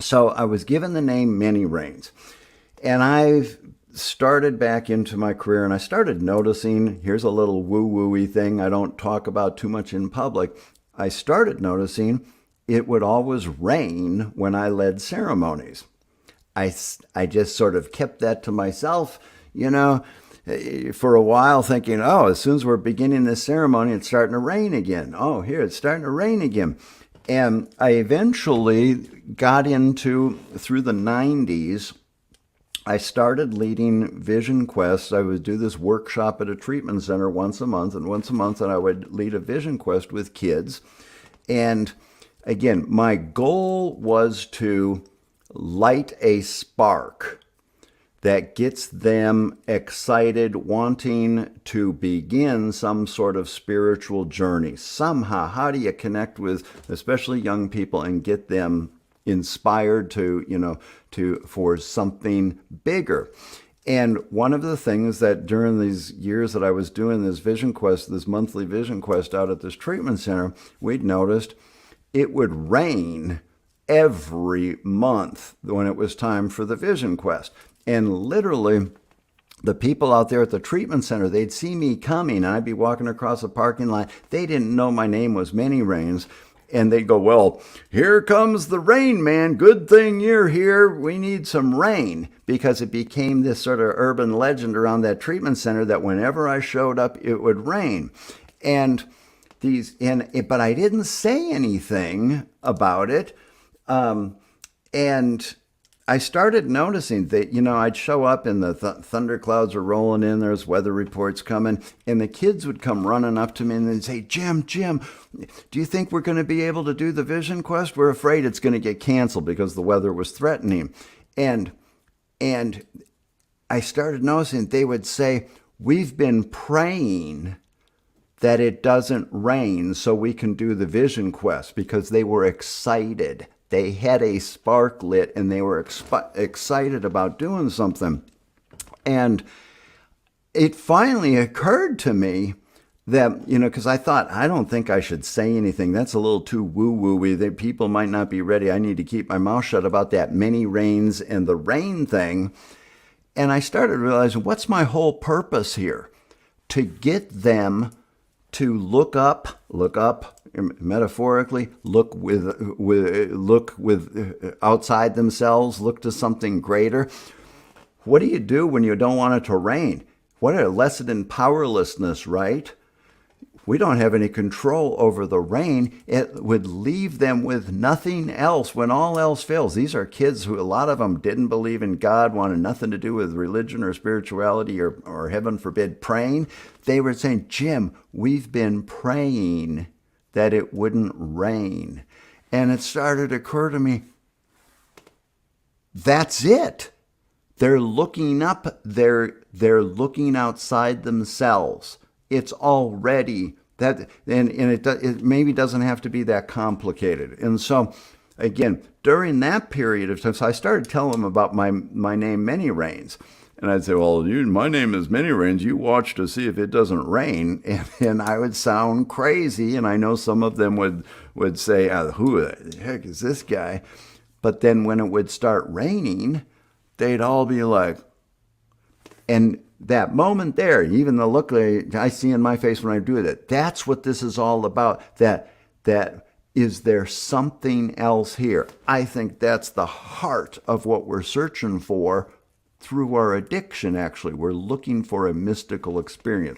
So I was given the name Many Rains. And I've started back into my career and I started noticing, here's a little woo-woo-y thing I don't talk about too much in public. I started noticing it would always rain when I led ceremonies. I just sort of kept that to myself, you know, for a while thinking, oh, as soon as we're beginning this ceremony, it's starting to rain again. Oh, here, it's starting to rain again. And I eventually got into, through the 90s, I started leading vision quests. I would do this workshop at a treatment center once a month, and once a month, and I would lead a vision quest with kids. And again, my goal was to light a spark that gets them excited, wanting to begin some sort of spiritual journey. Somehow, how do you connect with especially young people and get them inspired to, for something bigger? And one of the things that during these years that I was doing this vision quest, this monthly vision quest out at this treatment center, we'd noticed it would rain every month when it was time for the vision quest. And literally, the people out there at the treatment center, they'd see me coming, and I'd be walking across the parking lot. They didn't know my name was Many Rains. And they'd go, well, here comes the rain, man. Good thing you're here. We need some rain. Because it became this sort of urban legend around that treatment center that whenever I showed up, it would rain. And but I didn't say anything about it. And I started noticing that, I'd show up and the thunderclouds are rolling in, there's weather reports coming, and the kids would come running up to me and they'd say, Jim, do you think we're going to be able to do the vision quest? We're afraid it's going to get canceled because the weather was threatening. And I started noticing they would say, we've been praying that it doesn't rain so we can do the vision quest, because they were excited. They had a spark lit and they were excited about doing something. And it finally occurred to me that, because I thought, I don't think I should say anything. That's a little too woo-woo-y. People might not be ready. I need to keep my mouth shut about that Many Rains and the rain thing. And I started realizing, what's my whole purpose here? To get them to look up metaphorically, look with outside themselves, look to something greater. What do you do when you don't want it to rain? What a lesson in powerlessness, right? We don't have any control over the rain. It would leave them with nothing else when all else fails. These are kids who, a lot of them didn't believe in God, wanted nothing to do with religion or spirituality or heaven forbid, praying. They were saying, Jim, we've been praying that it wouldn't rain. And it started to occur to me, that's it. They're looking up, they're looking outside themselves. It's already that, and it maybe doesn't have to be that complicated. And so, again, during that period of time, so I started telling them about my name, Many Rains. And I'd say, well, my name is Many Rains. You watch to see if it doesn't rain. And I would sound crazy. And I know some of them would say, who the heck is this guy? But then when it would start raining, they'd all be like, and that moment there, even the look I see in my face when I do it, that's what this is all about. That is there something else here? I think that's the heart of what we're searching for through our addiction, actually. We're looking for a mystical experience.